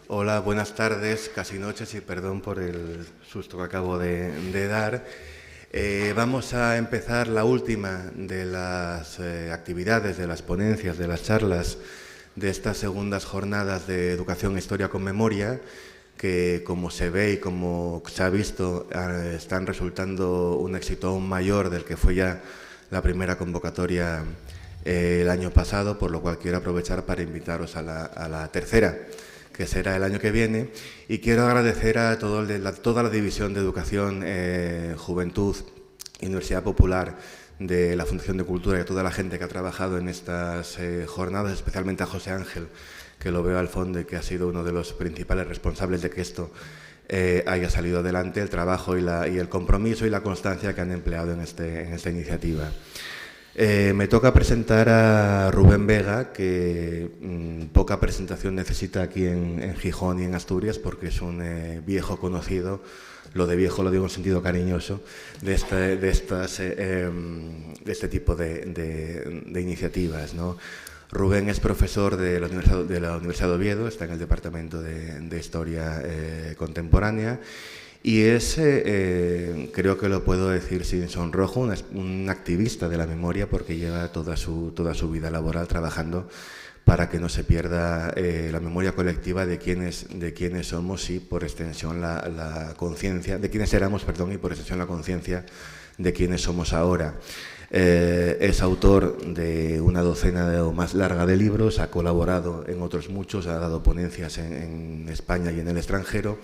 Hola, buenas tardes, casi noches y perdón por el susto que acabo de dar. Vamos a empezar la última de las actividades, de las ponencias, de las charlas de estas segundas jornadas de Educación e Historia con Memoria, que como se ve y como se ha visto, están resultando un éxito aún mayor del que fue ya la primera convocatoria el año pasado, por lo cual quiero aprovechar para invitaros a la tercera, que será el año que viene, y quiero agradecer a toda la División de Educación, Juventud y Universidad Popular de la Fundación de Cultura y a toda la gente que ha trabajado en estas jornadas, especialmente a José Ángel, que lo veo al fondo y que ha sido uno de los principales responsables de que esto haya salido adelante, el trabajo y el compromiso y la constancia que han empleado en esta iniciativa. Me toca presentar a Rubén Vega, que poca presentación necesita aquí en Gijón y en Asturias, porque es un viejo conocido, lo de viejo lo digo en sentido cariñoso, de este tipo de iniciativas, ¿no? Rubén es profesor de la Universidad de Oviedo, está en el Departamento de Historia Contemporánea, y es, creo que lo puedo decir sin sonrojo, un activista de la memoria, porque lleva toda su vida laboral trabajando para que no se pierda la memoria colectiva de quiénes somos y por extensión la conciencia, de quiénes éramos, perdón, y por extensión la conciencia de quiénes somos ahora. Es autor de una docena o más larga de libros, ha colaborado en otros muchos, ha dado ponencias en España y en el extranjero,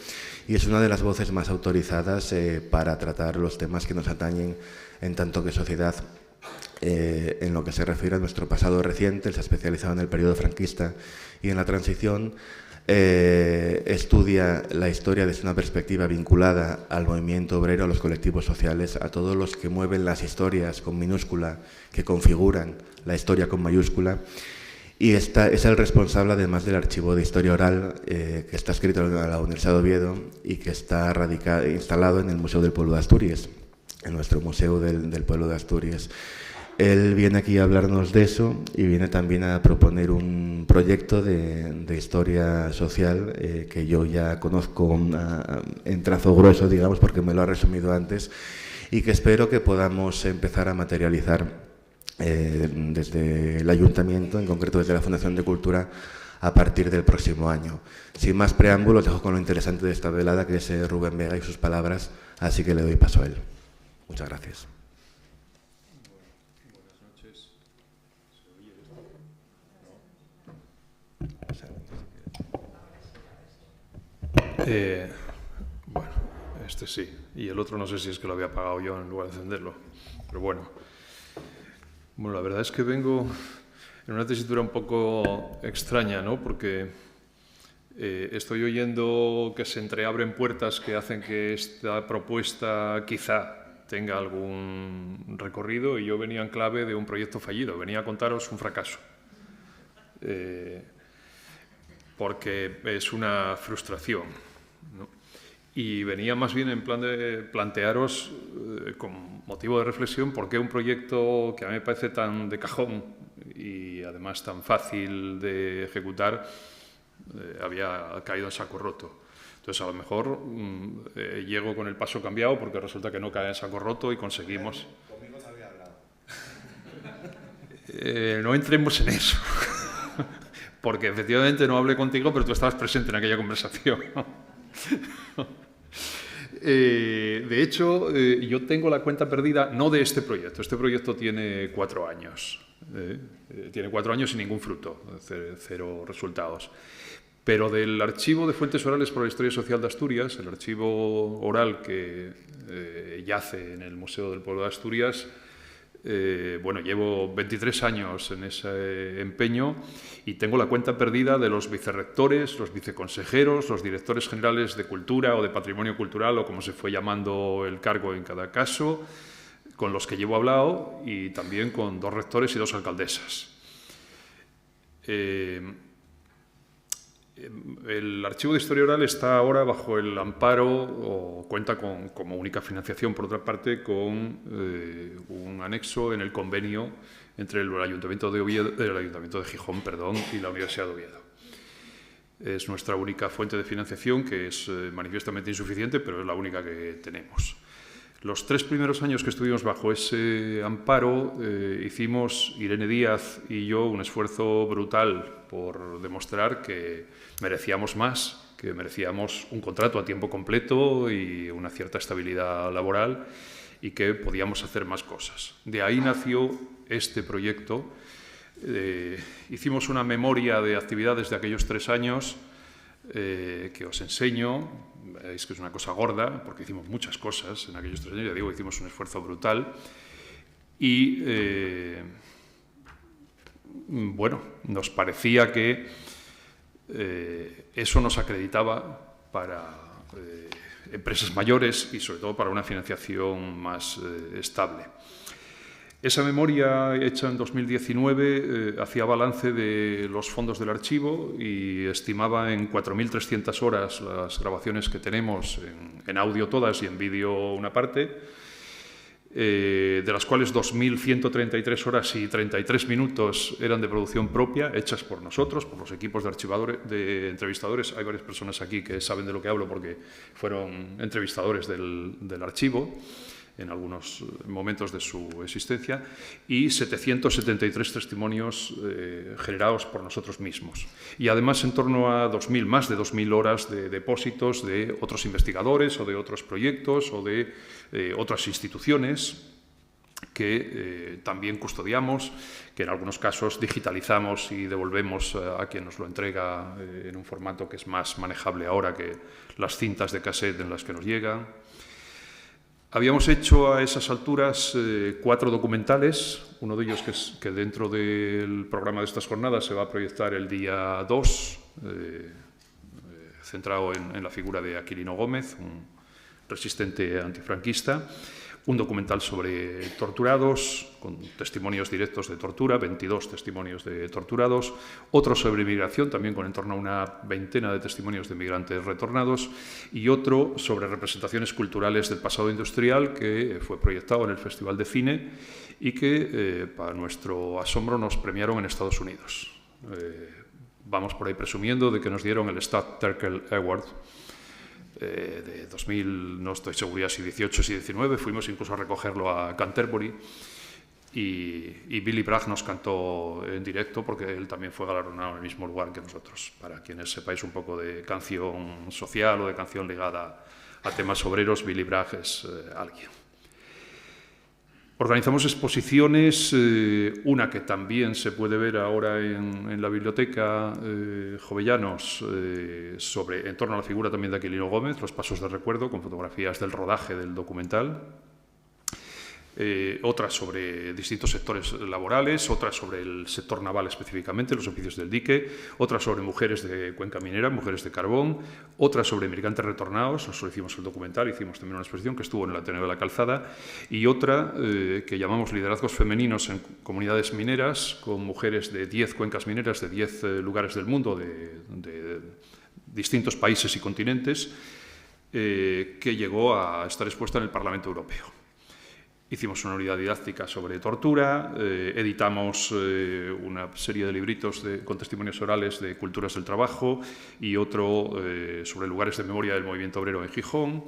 y es una de las voces más autorizadas para tratar los temas que nos atañen en tanto que sociedad. En lo que se refiere a nuestro pasado reciente, él se ha especializado en el periodo franquista y en la transición. Estudia la historia desde una perspectiva vinculada al movimiento obrero, a los colectivos sociales, a todos los que mueven las historias con minúscula, que configuran la historia con mayúscula. Y es el responsable, además, del archivo de historia oral, que está escrito en la Universidad de Oviedo y que está instalado en el Museo del Pueblo de Asturias, en nuestro Museo del Pueblo de Asturias. Él viene aquí a hablarnos de eso y viene también a proponer un proyecto de historia social que yo ya conozco en trazo grueso, digamos, porque me lo ha resumido antes, y que espero que podamos empezar a materializar desde el Ayuntamiento, en concreto desde la Fundación de Cultura, a partir del próximo año. Sin más preámbulos, dejo con lo interesante de esta velada, que es Rubén Vega y sus palabras, así que le doy paso a él. Muchas gracias. Bueno, este sí. Y el otro no sé si es que lo había apagado yo en lugar de encenderlo. Pero bueno. Bueno, la verdad es que vengo en una tesitura un poco extraña, ¿no? Porque estoy oyendo que se entreabren puertas que hacen que esta propuesta quizá tenga algún recorrido, y yo venía en clave de un proyecto fallido. Venía a contaros un fracaso. Porque es una frustración, ¿no? Y venía más bien en plan de plantearos, con motivo de reflexión, por qué un proyecto que a mí me parece tan de cajón y además tan fácil de ejecutar había caído en saco roto. Entonces, a lo mejor llego con el paso cambiado, porque resulta que no cae en saco roto y conseguimos... Conmigo se había hablado. No entremos en eso. Porque efectivamente no hablé contigo, pero tú estabas presente en aquella conversación. De hecho, yo tengo la cuenta perdida, no de este proyecto. Este proyecto tiene 4 años. Tiene 4 años sin ningún fruto, cero resultados. Pero del archivo de fuentes orales por la historia social de Asturias, el archivo oral que yace en el Museo del Pueblo de Asturias, bueno, llevo 23 años en ese empeño y tengo la cuenta perdida de los vicerrectores, los viceconsejeros, los directores generales de cultura o de patrimonio cultural, o como se fue llamando el cargo en cada caso, con los que llevo hablado, y también con 2 rectores y 2 alcaldesas. El archivo de historia oral está ahora bajo el amparo, o cuenta como única financiación, por otra parte, con un anexo en el convenio entre el Ayuntamiento de Gijón, y la Universidad de Oviedo. Es nuestra única fuente de financiación, que es manifiestamente insuficiente, pero es la única que tenemos. Los 3 primeros años que estuvimos bajo ese amparo, hicimos, Irene Díaz y yo, un esfuerzo brutal por demostrar que merecíamos más, que merecíamos un contrato a tiempo completo y una cierta estabilidad laboral y que podíamos hacer más cosas. De ahí nació este proyecto. Hicimos una memoria de actividades de aquellos 3 años que os enseño. Veis que es una cosa gorda, porque hicimos muchas cosas en aquellos 3 años. Ya digo, hicimos un esfuerzo brutal. Y, bueno, nos parecía que eso nos acreditaba para empresas mayores y, sobre todo, para una financiación más estable. Esa memoria hecha en 2019 hacía balance de los fondos del archivo y estimaba en 4.300 horas las grabaciones que tenemos en audio todas y en vídeo una parte, de las cuales 2.133 horas y 33 minutos eran de producción propia, hechas por nosotros, por los equipos de archivadores, de entrevistadores. Hay varias personas aquí que saben de lo que hablo porque fueron entrevistadores del archivo en algunos momentos de su existencia, y 773 testimonios generados por nosotros mismos. Y además en torno a más de 2.000 horas de depósitos de otros investigadores o de otros proyectos o de otras instituciones que también custodiamos, que en algunos casos digitalizamos y devolvemos a quien nos lo entrega en un formato que es más manejable ahora que las cintas de cassette en las que nos llegan. Habíamos hecho a esas alturas 4 documentales, uno de ellos que dentro del programa de estas jornadas se va a proyectar el día 2, centrado en la figura de Aquilino Gómez, un resistente antifranquista. Un documental sobre torturados, con testimonios directos de tortura, 22 testimonios de torturados. Otro sobre migración, también con en torno a una veintena de testimonios de migrantes retornados. Y otro sobre representaciones culturales del pasado industrial, que fue proyectado en el Festival de Cine y que, para nuestro asombro, nos premiaron en Estados Unidos. Vamos por ahí presumiendo de que nos dieron el Stadttekel Award de 2000, no estoy seguro si 18 o si 19, fuimos incluso a recogerlo a Canterbury y Billy Bragg nos cantó en directo porque él también fue galardonado en el mismo lugar que nosotros. Para quienes sepáis un poco de canción social o de canción ligada a temas obreros, Billy Bragg es alguien. Organizamos exposiciones, una que también se puede ver ahora en la biblioteca Jovellanos, en torno a la figura también de Aquilino Gómez, Los pasos de recuerdo, con fotografías del rodaje del documental. Otra sobre distintos sectores laborales, otra sobre el sector naval específicamente, los oficios del dique, otra sobre mujeres de cuenca minera, mujeres de carbón, otra sobre migrantes retornados, nosotros hicimos el documental, hicimos también una exposición que estuvo en el Ateneo de la Calzada, y otra que llamamos Liderazgos femeninos en comunidades mineras, con mujeres de 10 cuencas mineras, de 10 lugares del mundo, de distintos países y continentes, que llegó a estar expuesta en el Parlamento Europeo. Hicimos una unidad didáctica sobre tortura, editamos una serie de libritos con testimonios orales de culturas del trabajo y otro sobre lugares de memoria del movimiento obrero en Gijón.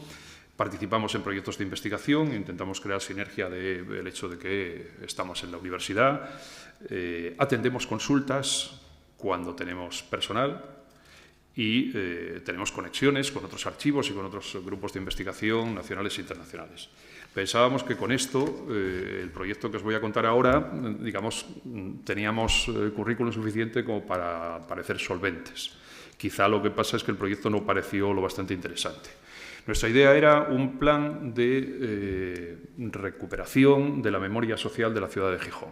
Participamos en proyectos de investigación, intentamos crear sinergia del hecho de que estamos en la universidad. Atendemos consultas cuando tenemos personal y tenemos conexiones con otros archivos y con otros grupos de investigación nacionales e internacionales. Pensábamos que con esto, el proyecto que os voy a contar ahora, digamos, teníamos currículum suficiente como para parecer solventes. Quizá lo que pasa es que el proyecto no pareció lo bastante interesante. Nuestra idea era un plan de recuperación de la memoria social de la ciudad de Gijón.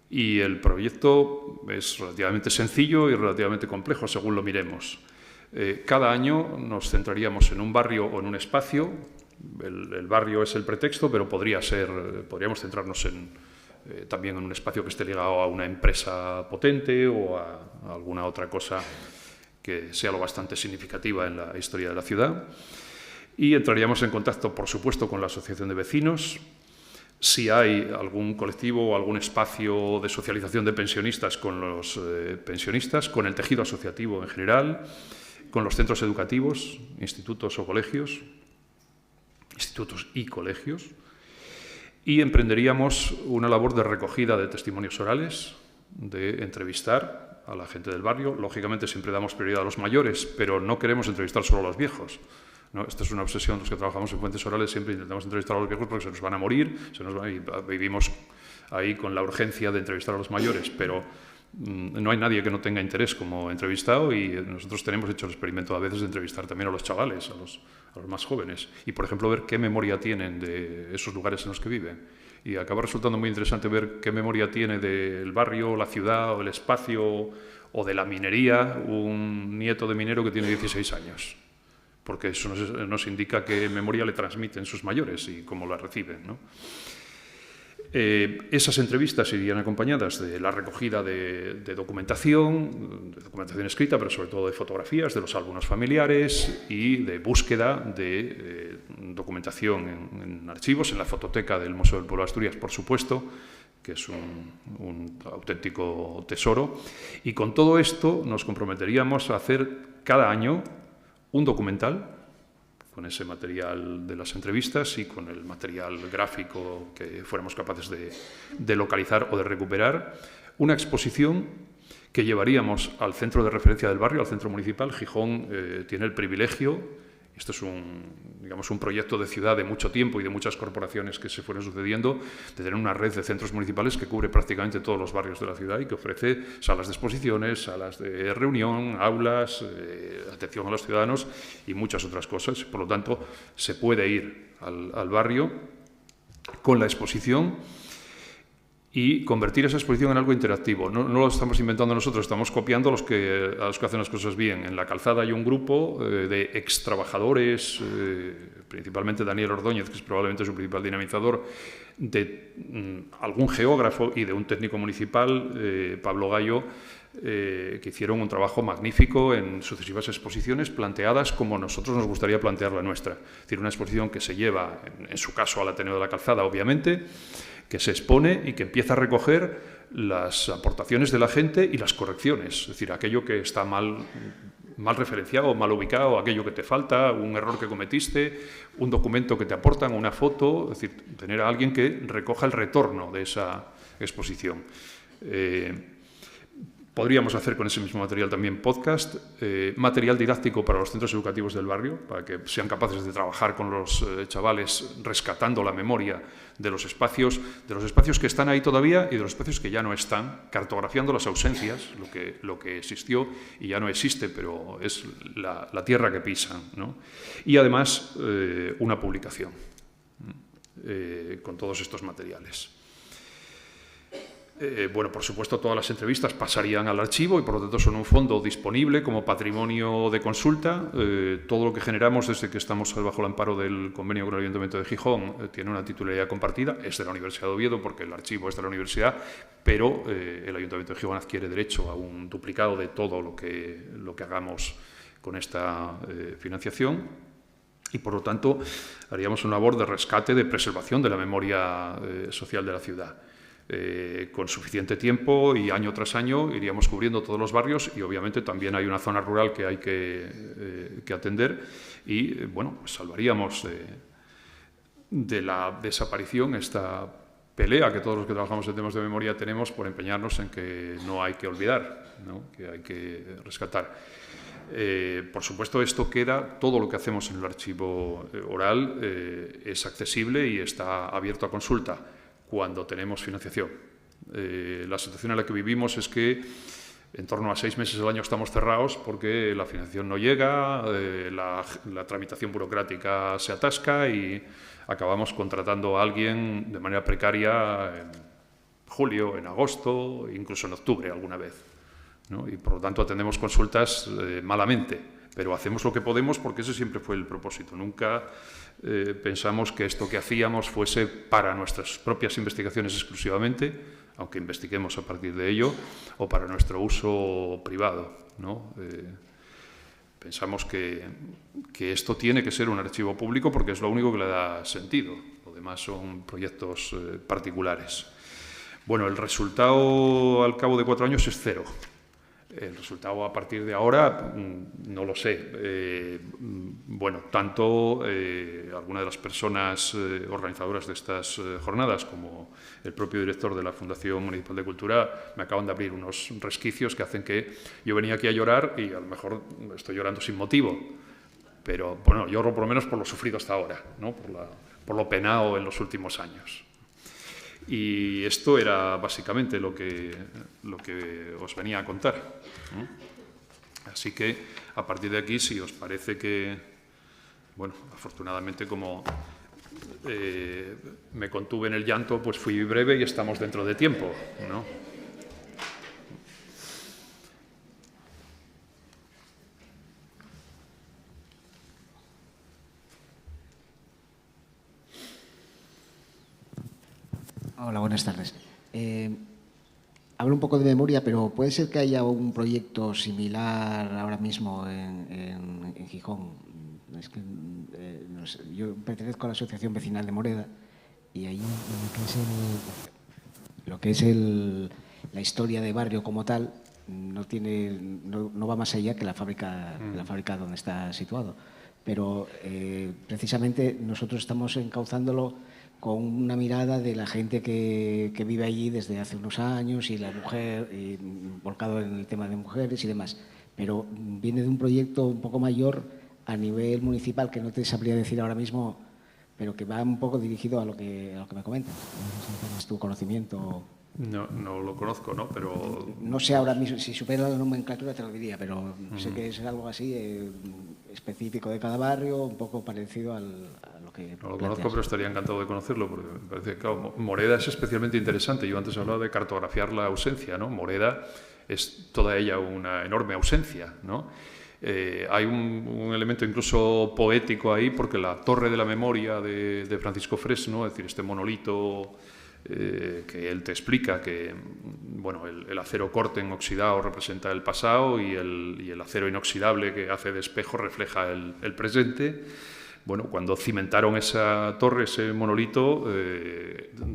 Y el proyecto es relativamente sencillo y relativamente complejo, según lo miremos. Cada año nos centraríamos en un barrio o en un espacio. El barrio es el pretexto, pero podríamos centrarnos también en un espacio que esté ligado a una empresa potente o a alguna otra cosa que sea lo bastante significativa en la historia de la ciudad. Y entraríamos en contacto, por supuesto, con la asociación de vecinos, si hay algún colectivo o algún espacio de socialización de pensionistas con los pensionistas, con el tejido asociativo en general, con los centros educativos, institutos o colegios, institutos y colegios, y emprenderíamos una labor de recogida de testimonios orales, de entrevistar a la gente del barrio. Lógicamente siempre damos prioridad a los mayores, pero no queremos entrevistar solo a los viejos, ¿no? Esta es una obsesión, los que trabajamos en fuentes orales siempre intentamos entrevistar a los viejos porque se nos van a morir, vivimos ahí con la urgencia de entrevistar a los mayores, pero no hay nadie que no tenga interés como entrevistado, y nosotros tenemos hecho el experimento a veces de entrevistar también a los chavales, a los más jóvenes, y por ejemplo ver qué memoria tienen de esos lugares en los que viven. Y acaba resultando muy interesante ver qué memoria tiene del barrio, la ciudad o el espacio o de la minería un nieto de minero que tiene 16 años. Porque eso nos indica qué memoria le transmiten sus mayores y cómo la reciben, ¿no? Esas entrevistas irían acompañadas de la recogida de documentación escrita, pero sobre todo de fotografías de los álbumes familiares y de búsqueda de documentación en archivos, en la fototeca del Museo del Pueblo de Asturias, por supuesto, que es un auténtico tesoro. Y con todo esto nos comprometeríamos a hacer cada año un documental con ese material de las entrevistas y con el material gráfico que fuéramos capaces de localizar o de recuperar, una exposición que llevaríamos al centro de referencia del barrio, al centro municipal. Gijón tiene el privilegio, esto es un proyecto de ciudad de mucho tiempo y de muchas corporaciones que se fueron sucediendo, de tener una red de centros municipales que cubre prácticamente todos los barrios de la ciudad y que ofrece salas de exposiciones, salas de reunión, aulas, atención a los ciudadanos y muchas otras cosas. Por lo tanto, se puede ir al barrio con la exposición y convertir esa exposición en algo interactivo. No lo estamos inventando nosotros, estamos copiando a los que hacen las cosas bien. En la Calzada hay un grupo de extrabajadores, principalmente Daniel Ordóñez, que es probablemente su principal dinamizador, de algún geógrafo y de un técnico municipal, Pablo Gallo, que hicieron un trabajo magnífico en sucesivas exposiciones planteadas como nosotros nos gustaría plantear la nuestra. Es decir, una exposición que se lleva, en su caso, al Ateneo de la Calzada, obviamente, que se expone y que empieza a recoger las aportaciones de la gente y las correcciones, es decir, aquello que está mal referenciado, mal ubicado, aquello que te falta, un error que cometiste, un documento que te aportan, una foto, es decir, tener a alguien que recoja el retorno de esa exposición. Podríamos hacer con ese mismo material también podcast, material didáctico para los centros educativos del barrio, para que sean capaces de trabajar con los chavales rescatando la memoria de los espacios que están ahí todavía y de los espacios que ya no están, cartografiando las ausencias, lo que existió y ya no existe, pero es la tierra que pisan, ¿no? Y además una publicación con todos estos materiales. Bueno, por supuesto, todas las entrevistas pasarían al archivo y, por lo tanto, son un fondo disponible como patrimonio de consulta. Todo lo que generamos desde que estamos bajo el amparo del convenio con el Ayuntamiento de Gijón tiene una titularidad compartida. Es de la Universidad de Oviedo porque el archivo es de la universidad, pero el Ayuntamiento de Gijón adquiere derecho a un duplicado de todo lo que hagamos con esta financiación. Y, por lo tanto, haríamos una labor de rescate, de preservación de la memoria social de la ciudad. Con suficiente tiempo y año tras año iríamos cubriendo todos los barrios y obviamente también hay una zona rural que hay que atender y bueno, pues salvaríamos de la desaparición esta pelea que todos los que trabajamos en temas de memoria tenemos por empeñarnos en que no hay que olvidar, ¿no? Que hay que rescatar. Por supuesto, esto queda, todo lo que hacemos en el archivo oral es accesible y está abierto a consulta cuando tenemos financiación. La situación en la que vivimos es que en torno a 6 meses del año estamos cerrados porque la financiación no llega, la tramitación burocrática se atasca y acabamos contratando a alguien de manera precaria en julio, en agosto, incluso en octubre alguna vez, ¿no? Y por lo tanto atendemos consultas malamente, pero hacemos lo que podemos porque ese siempre fue el propósito. Nunca pensamos que esto que hacíamos fuese para nuestras propias investigaciones exclusivamente, aunque investiguemos a partir de ello, o para nuestro uso privado, ¿no? Pensamos que esto tiene que ser un archivo público porque es lo único que le da sentido. Lo demás son proyectos particulares. Bueno, el resultado al cabo de 4 años es 0. El resultado a partir de ahora no lo sé. Bueno, tanto algunas de las personas organizadoras de estas jornadas como el propio director de la Fundación Municipal de Cultura me acaban de abrir unos resquicios que hacen que yo venía aquí a llorar y a lo mejor estoy llorando sin motivo. Pero bueno, lloro por lo menos por lo sufrido hasta ahora, ¿no? Por lo penado en los últimos años. Y esto era básicamente lo que os venía a contar, ¿no? Así que, a partir de aquí, si os parece que, bueno, afortunadamente como me contuve en el llanto, pues fui breve y estamos dentro de tiempo, ¿no? Hola, buenas tardes. Hablo un poco de memoria, pero ¿puede ser que haya un proyecto similar ahora mismo en Gijón? Es que, no sé, yo pertenezco a la Asociación Vecinal de Moreda y ahí lo que es la historia de barrio como tal no va más allá que la fábrica donde está situado. Pero precisamente nosotros estamos encauzándolo con una mirada de la gente que vive allí desde hace unos años y la mujer, volcado en el tema de mujeres y demás. Pero viene de un proyecto un poco mayor a nivel municipal, que no te sabría decir ahora mismo, pero que va un poco dirigido a lo que me comentas. No sé si tienes tu conocimiento. No lo conozco, ¿no? Pero no sé ahora mismo, si supiera la nomenclatura te lo diría, pero sé que es algo así específico de cada barrio, un poco parecido a lo que no lo conozco, pero estaría encantado de conocerlo, porque me parece que, claro, Moreda es especialmente interesante. Yo antes hablaba de cartografiar la ausencia, ¿no? Moreda es toda ella una enorme ausencia, ¿no? Hay un elemento incluso poético ahí, porque la Torre de la Memoria de Francisco Fresno, es decir, este monolito que él te explica que, bueno, el acero corten oxidado representa el pasado y el acero inoxidable que hace de espejo refleja el presente. Bueno, cuando cimentaron esa torre, ese monolito,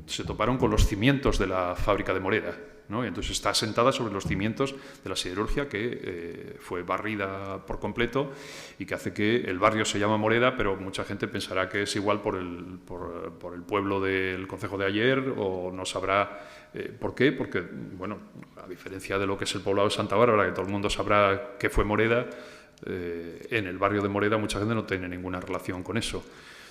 se toparon con los cimientos de la fábrica de Moreda, ¿no? Y entonces está asentada sobre los cimientos de la siderurgia que fue barrida por completo y que hace que el barrio se llama Moreda, pero mucha gente pensará que es igual por el pueblo del concejo de ayer, o no sabrá por qué, porque, bueno, a diferencia de lo que es el poblado de Santa Bárbara, que todo el mundo sabrá que fue Moreda, en el barrio de Moreda mucha gente no tiene ninguna relación con eso.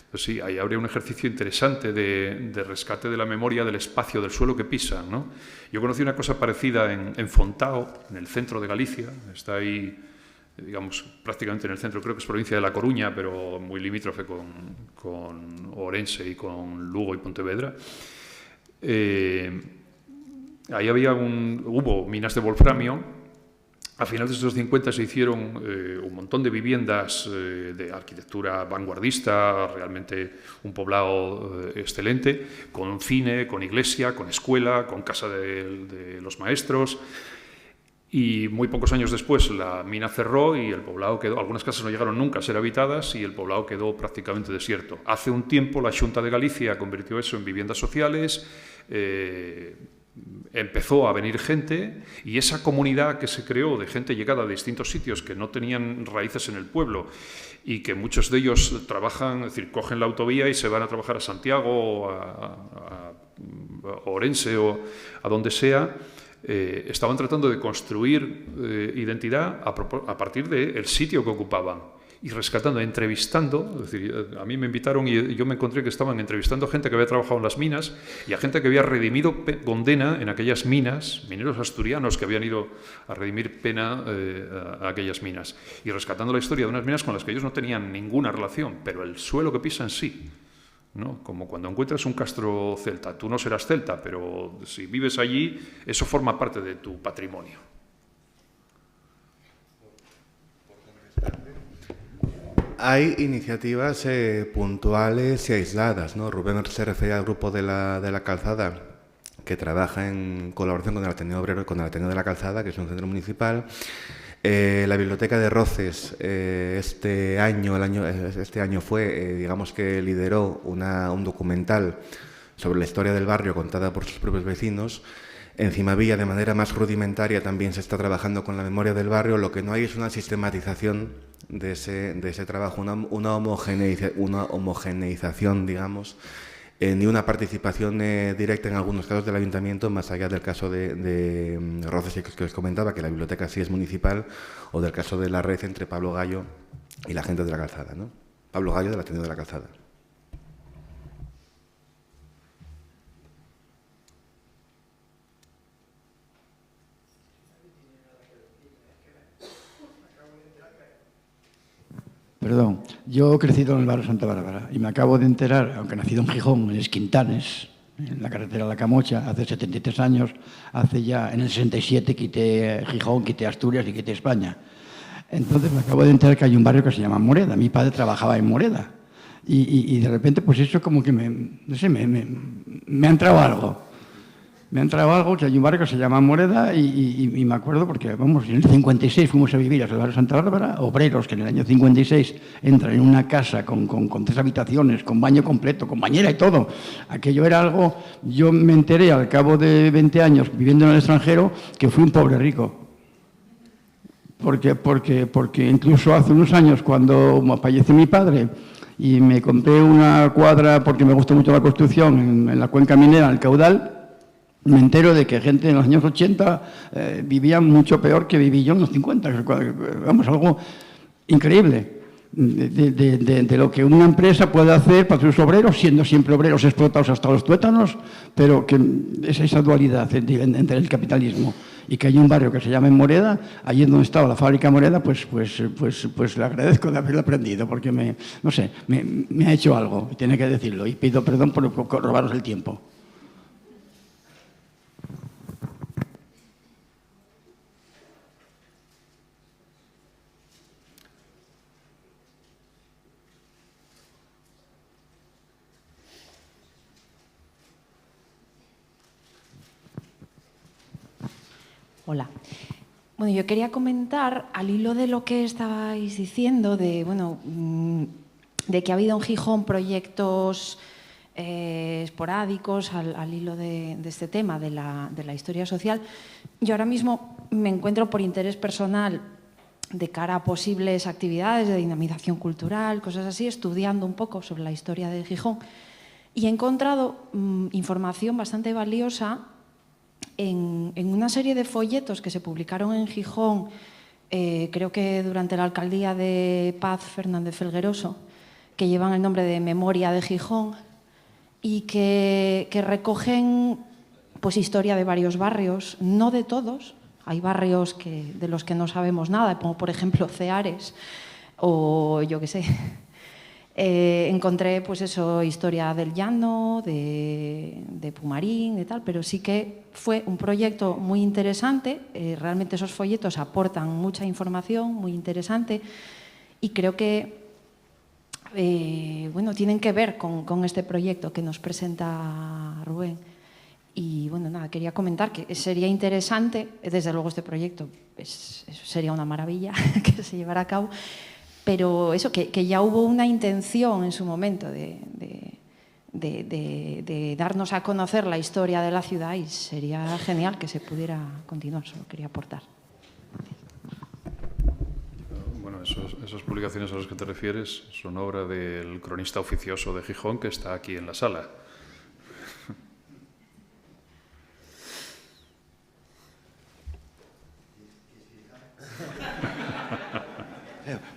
Entonces, sí, ahí habría un ejercicio interesante de rescate de la memoria del espacio, del suelo que pisan, ¿no? Yo conocí una cosa parecida en Fontao, en el centro de Galicia. Está ahí, digamos, prácticamente en el centro, creo que es provincia de La Coruña, pero muy limítrofe con Ourense y con Lugo y Pontevedra. Ahí hubo minas de wolframio. A finales de los 50 se hicieron un montón de viviendas de arquitectura vanguardista, realmente un poblado excelente, con cine, con iglesia, con escuela, con casa de los maestros. Y muy pocos años después la mina cerró y el poblado quedó, algunas casas no llegaron nunca a ser habitadas y el poblado quedó prácticamente desierto. Hace un tiempo la Xunta de Galicia convirtió eso en viviendas sociales, empezó a venir gente y esa comunidad que se creó de gente llegada de distintos sitios que no tenían raíces en el pueblo y que muchos de ellos trabajan, es decir, cogen la autovía y se van a trabajar a Santiago o a Ourense o a donde sea, estaban tratando de construir identidad a partir del sitio que ocupaban. Y rescatando, entrevistando, es decir, a mí me invitaron y yo me encontré que estaban entrevistando a gente que había trabajado en las minas y a gente que había redimido condena en aquellas minas, mineros asturianos que habían ido a redimir pena a aquellas minas, y rescatando la historia de unas minas con las que ellos no tenían ninguna relación, pero el suelo que pisan sí, ¿no? Como cuando encuentras un castro celta, tú no serás celta, pero si vives allí, eso forma parte de tu patrimonio. Hay iniciativas puntuales y aisladas, ¿no? Rubén se refiere al grupo de la Calzada, que trabaja en colaboración con el Ateneo Obrero y con el Ateneo de la Calzada, que es un centro municipal. La Biblioteca de Roces este año fue, digamos que lideró un documental sobre la historia del barrio contada por sus propios vecinos. En Cimavilla, de manera más rudimentaria, también se está trabajando con la memoria del barrio. Lo que no hay es una sistematización de ese trabajo, una homogeneización, digamos, ni una participación directa en algunos casos del ayuntamiento, más allá del caso de Roces que os comentaba, que la biblioteca sí es municipal, o del caso de la red entre Pablo Gallo y la gente de la Calzada, ¿no? Pablo Gallo del Ateneo de la Calzada. Perdón, yo he crecido en el barrio Santa Bárbara y me acabo de enterar, aunque nacido en Gijón, en Esquintanes, en la carretera de La Camocha, hace 73 años, en el 67 quité Gijón, quité Asturias y quité España. Entonces me acabo de enterar que hay un barrio que se llama Moreda. Mi padre trabajaba en Moreda y de repente pues eso como que me ha entrado algo. Me ha entrado algo, que hay un barrio que se llama Moreda y me acuerdo porque, vamos, en el 56 fuimos a vivir a el barrio Santa Bárbara, obreros que en el año 56 entran en una casa con 3 habitaciones, con baño completo, con bañera y todo. Aquello era algo, yo me enteré al cabo de 20 años viviendo en el extranjero que fui un pobre rico. Porque incluso hace unos años cuando falleció mi padre y me compré una cuadra porque me gustó mucho la construcción en la cuenca minera, en el Caudal, me entero de que gente en los años 80 vivía mucho peor que viví yo en los 50. Vamos, algo increíble de lo que una empresa puede hacer para sus obreros, siendo siempre obreros explotados hasta los tuétanos, pero que es esa dualidad entre el capitalismo y que hay un barrio que se llama Moreda, allí donde estaba la fábrica Moreda, pues le agradezco de haberlo aprendido, porque me ha hecho algo, y tiene que decirlo, y pido perdón por robaros el tiempo. Hola. Bueno, yo quería comentar, al hilo de lo que estabais diciendo, de que ha habido en Gijón proyectos esporádicos al hilo de este tema, de la historia social. Yo ahora mismo me encuentro por interés personal de cara a posibles actividades de dinamización cultural, cosas así, estudiando un poco sobre la historia de Gijón y he encontrado información bastante valiosa en una serie de folletos que se publicaron en Gijón, creo que durante la alcaldía de Paz Fernández Felgueroso, que llevan el nombre de Memoria de Gijón y que recogen pues, historia de varios barrios, no de todos. Hay barrios de los que no sabemos nada, como por ejemplo Ceares o yo qué sé. Encontré pues eso, historia del Llano, de Pumarín, de tal, pero sí que fue un proyecto muy interesante. Realmente esos folletos aportan mucha información muy interesante y creo que tienen que ver con este proyecto que nos presenta Rubén. Y bueno, nada, quería comentar que sería interesante, desde luego este proyecto sería una maravilla que se llevara a cabo, pero eso, que ya hubo una intención en su momento de darnos a conocer la historia de la ciudad y sería genial que se pudiera continuar, solo quería aportar. Bueno, esas publicaciones a las que te refieres son obra del cronista oficioso de Gijón que está aquí en la sala.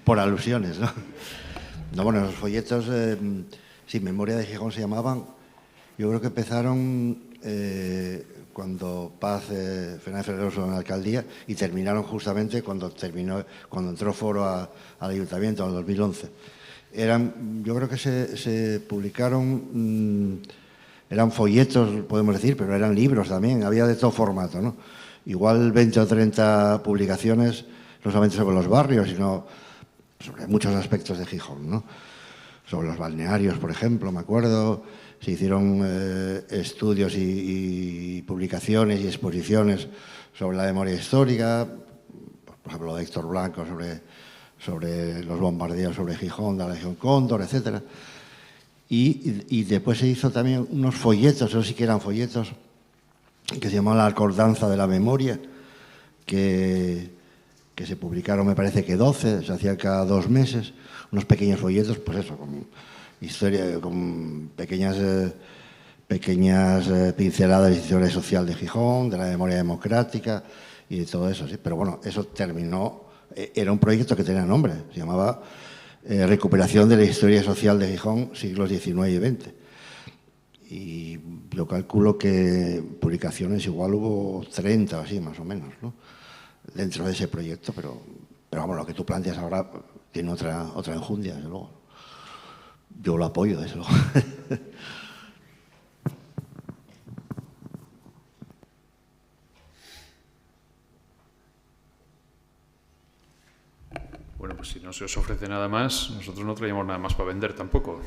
Por alusiones, ¿no? No, bueno, los folletos, sí, Memoria de Gijón se llamaban. Yo creo que empezaron cuando Paz Fernández Felgueroso en la alcaldía y terminaron justamente cuando entró Foro al ayuntamiento en el 2011. Yo creo que se publicaron, eran folletos, podemos decir, pero eran libros también, había de todo formato, ¿no? Igual 20 o 30 publicaciones, no solamente sobre los barrios, sino sobre muchos aspectos de Gijón, ¿no? Sobre los balnearios, por ejemplo, me acuerdo. Se hicieron estudios y publicaciones y exposiciones sobre la memoria histórica, por ejemplo, de Héctor Blanco sobre los bombardeos sobre Gijón, de la Legión Cóndor, etc. Y después se hizo también unos folletos, esos sí que eran folletos, que se llamaban La Acordanza de la Memoria, que se publicaron, me parece que 12, se hacían cada 2 meses, unos pequeños folletos, pues eso, con historia, con pequeñas pinceladas de la historia social de Gijón, de la memoria democrática y de todo eso, sí. Pero bueno, eso terminó, era un proyecto que tenía nombre, se llamaba Recuperación de la historia social de Gijón, siglos XIX y XX. Y yo calculo que publicaciones igual hubo 30 o así, más o menos, ¿no? Dentro de ese proyecto, pero vamos, lo que tú planteas ahora tiene otra enjundia, desde luego. Yo lo apoyo, desde luego. Bueno, pues si no se os ofrece nada más, nosotros no traíamos nada más para vender tampoco.